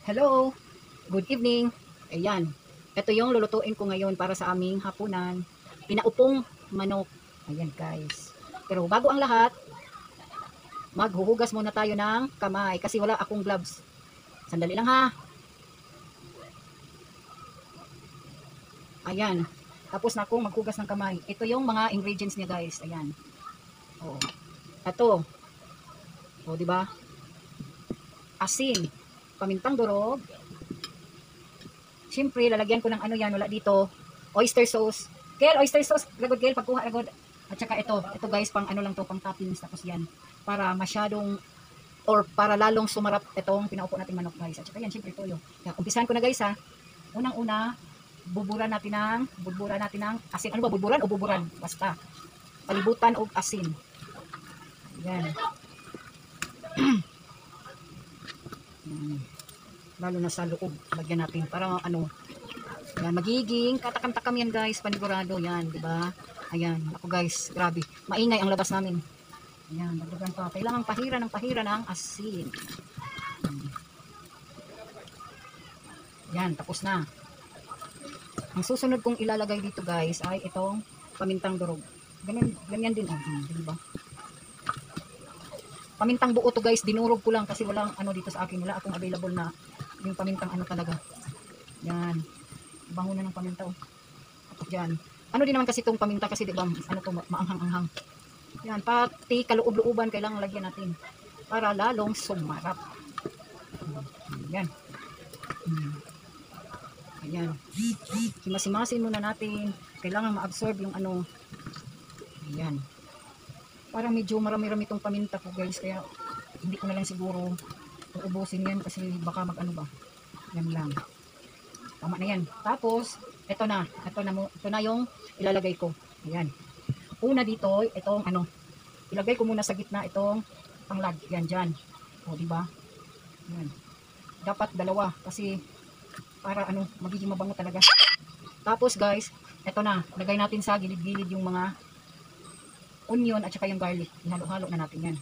Hello, good evening. Ayan, ito yung lulutuin ko ngayon para sa aming hapunan. Pinaupong manok. Ayan guys. Pero bago ang lahat, maghuhugas muna tayo ng kamay kasi wala akong gloves. Sandali lang ha. Ayan, tapos na akong maghugas ng kamay. Ito yung mga ingredients niya guys. Ayan. Oo. Ito. O, di ba? Asin, pamintang durog. Siyempre, lalagyan ko ng ano yan, wala dito. Oyster sauce. Kel, oyster sauce. Lagod, Kel, pagkuha, lagod. At saka ito guys, pang ano lang to, pang toppings. Tapos yan, para masyadong, or para lalong sumarap itong pinaupo nating manok guys. At saka yan, siyempre toyo. Kaya, umpisahan ko na guys ha. Unang-una, buburan natin ng asin. Ano ba, buburan o buburan? Basta. Palibutan o asin. Yan. Yan. Lalo na sa loob, lagyan natin para ano, yan, magiging katakam-takam yan guys, panigurado yan, di ba? Ayan, ako guys, grabe, maingay ang labas namin. Ayan, dagdagan pa, kailangan pahira ng asin. Yan, tapos na. Ang susunod kong ilalagay dito guys ay itong pamintang durog. Ganyan din, di ba? Pamintang buo to guys, dinurog ko lang kasi walang ano dito sa akin, wala akong available na yung pamintang ano talaga. Yan. Bango na ng paminta oh. Tapos yan. Ano din naman kasi itong paminta kasi 'di ba? Ano to, maanghang-anghang. Yan, pati kaloob-looban kailangan lagyan natin para lalong sumarap. Yan. Ayan. Simasimasin muna natin. Kailangan ma-absorb yung ano. Ayan. Parang medyo marami-rami itong paminta ko guys, kaya hindi ko na lang siguro ubusin yan kasi baka mag-ano ba. Yan lang. Tama na yan. Tapos, ito na yung ilalagay ko. Ayan. Una dito, itong ano, ilagay ko muna sa gitna itong panglag. Yan, dyan. O, diba? Yan. Dapat dalawa kasi para ano, magiging mabango talaga. Tapos guys, ito na. Lagay natin sa gilid-gilid yung mga onion at saka yung garlic. Ihalo-halo na natin yan.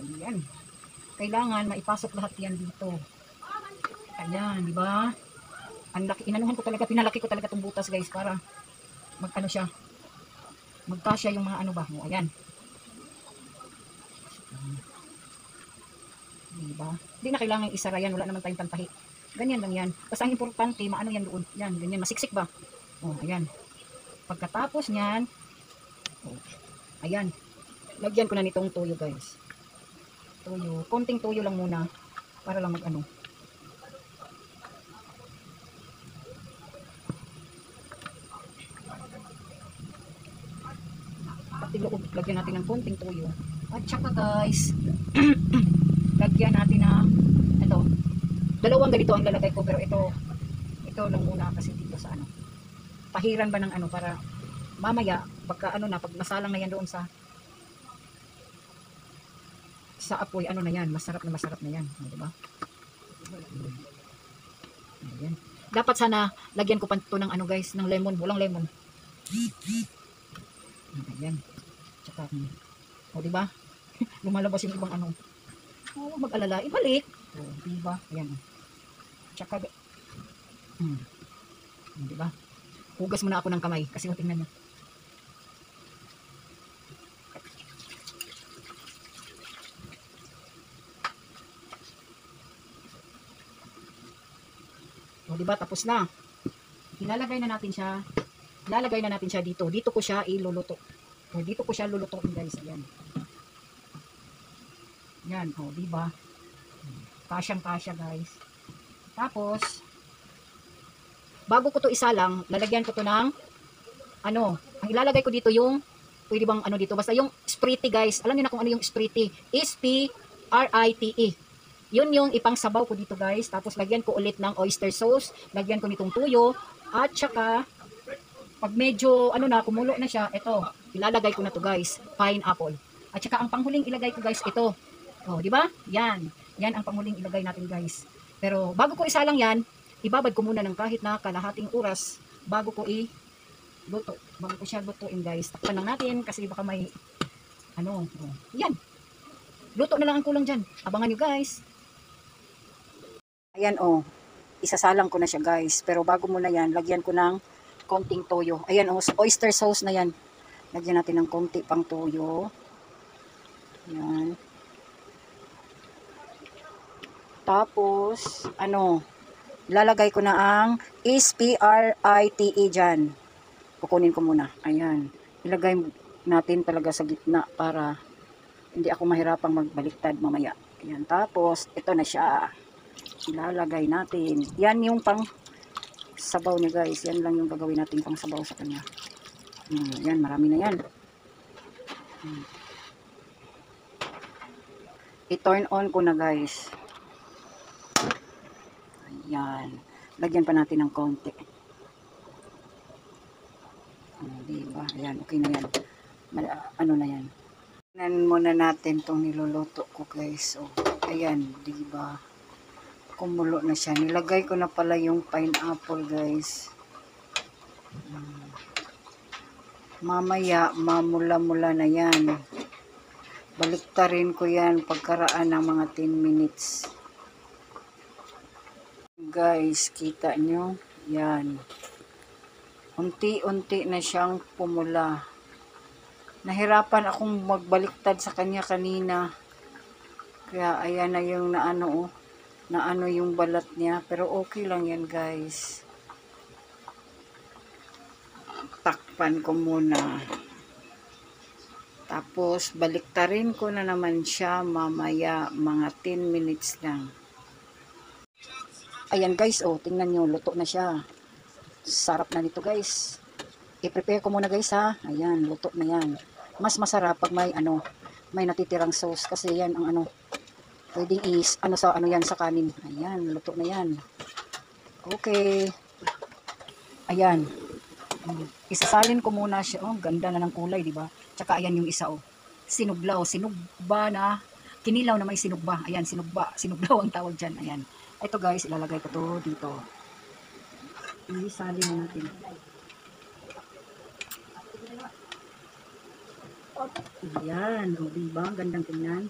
Ayan. Kailangan maipasok lahat yan dito. Ayan, di ba? Ang laki, inanuhan ko talaga, pinalaki ko talaga itong butas guys para mag-ano siya. Magkasya yung mga ano ba. O, ayan. Di ba? Hindi na kailangan isara yan, wala naman tayong pantahi. Ganyan lang yan. Basta ang importante, maano yan doon. Yan, ganyan, masiksik ba? O, ayan. Pagkatapos niyan, o, ayan. Lagyan ko na nitong toyo guys. Toyo, konting toyo lang muna para lang mag-ano. Pati loob, lagyan natin ng konting toyo. At saka guys, lagyan natin na ito. Dalawang ganito ang lalagay ko pero ito lang muna kasi dito sa ano. Pahiran ba ng ano para mamaya pagka ano na pag nasalang na yan doon sa apoy, ano na yan, masarap na yan, di ba? Ayan. Dapat sana lagyan ko pa ito ng ano guys, ng lemon, walang lemon. Ayan. Tsaka, o di ba? Lumalabas yung ibang ano. Oh, mag-alala, ibalik. O, di ba? Ayan. Tsaka, di ba? Hugas muna ako ng kamay kasi tingnan niyo. O, diba? Tapos na. Ilalagay na natin siya dito. Dito ko siya iluluto. O, dito ko siya lulutuin guys. Ayan. Yan. O, diba? Kasyang-kasya guys. Tapos, bago ko to isalang, lalagyan ko to ng ano, ang ilalagay ko dito yung, pwede bang ano dito, basta yung sprite guys. Alam niyo na kung ano yung sprite. S-P-R-I-T-E. Yun yung ipang sabaw ko dito guys. Tapos lagyan ko ulit ng oyster sauce. Lagyan ko nitong tuyo. At saka, pag medyo ano na, kumulo na siya, ito, ilalagay ko na to guys. Pineapple. At saka ang panghuling ilagay ko guys, ito. O, di ba? Yan. Yan ang panghuling ilagay natin guys. Pero bago ko isalang yan, ibabad ko muna ng kahit na kalahating oras bago ko luto. Bago ko siya lutuin guys. Takpan lang natin kasi baka may ano. O, yan. Luto na lang ang kulang dyan. Abangan nyo guys. Ayan oh, isasalang ko na siya guys. Pero bago muna yan, lagyan ko ng konting toyo. Ayan oh, oyster sauce na yan. Lagyan natin ng konti pang toyo. Ayan. Tapos, lalagay ko na ang Sprite dyan. Kukunin ko muna. Ayan. Ilagay natin talaga sa gitna para hindi ako mahirapang magbaliktad mamaya. Ayan. Tapos, ito na siya. Ilalagay natin. Yan yung pang sabaw niya guys. Yan lang yung gagawin natin pang sabaw sa kanya. Yan, marami na yan. I-turn on ko na guys. Ayan. Lagyan pa natin ng konti. Diba? Ayan, okay na yan. Ano na yan. Tingnan muna natin itong niluluto ko guys. Oh, ayan, diba? Kumulo na siya. Nilagay ko na pala yung pineapple guys. Mamaya, mamula-mula na yan. Baliktarin ko yan pagkaraan ng mga 10 minutes. Guys, kita nyo? Yan. Unti-unti na siyang pumula. Nahirapan akong magbaliktad sa kanya kanina. Kaya ayan na yung naano yung balat niya. Pero okay lang yan guys. Takpan ko muna. Tapos baliktarin ko na naman siya mamaya mga 10 minutes lang. Ayan guys, oh, tingnan nyo, luto na siya. Sarap na nito guys. I-prepare ko muna guys ha. Ayan, luto na yan. Mas masarap pag may may natitirang sauce kasi yan ang pwedeng yan sa kanin. Ayan, luto na yan. Okay. Ayan. Isasalin ko muna siya. Oh, ganda na ng kulay, di ba? Tsaka ayan yung isa oh. Sinuglaw, sinugba na kinilaw na may sinugba. Ayan, sinuglaw ang tawag diyan. Ayan. Ito guys, ilalagay ko to dito. Isalin na natin. Ayan, o diba? Gandang tingnan.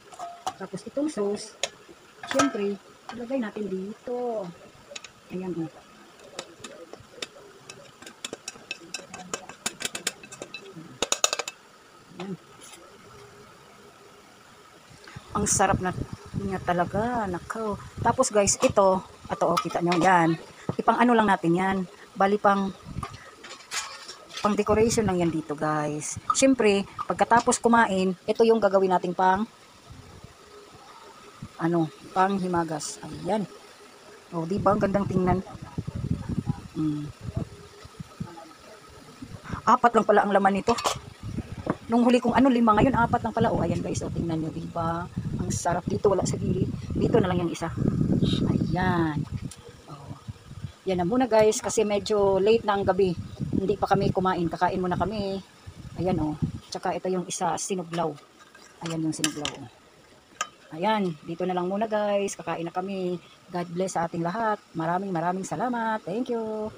Tapos itong sauce, syempre, ilagay natin dito. Ayan o. Ayan. Ang sarap na niya talaga, nakaw. Tapos guys, ito kita nyo, yan. Ipang lang natin yan. Bali pang decoration lang yan dito guys. Siyempre, pagkatapos kumain, ito yung gagawin nating pang himagas. Ayan. O, diba? Ang gandang tingnan. 4 lang pala ang laman nito. Nung huli kong 5, ngayon 4 lang pala. O, ayan guys. O, tingnan nyo, diba? Ang sarap dito. Wala sa gilid. Dito na lang yung isa. Ayan. O. Yan na muna guys. Kasi medyo late na ang gabi. Hindi pa kami kumain. Kakain muna kami. Ayan o. Tsaka ito yung isa. Sinuglaw. Ayan yung sinuglaw. Ayan. Dito na lang muna guys. Kakain na kami. God bless sa ating lahat. Maraming salamat. Thank you.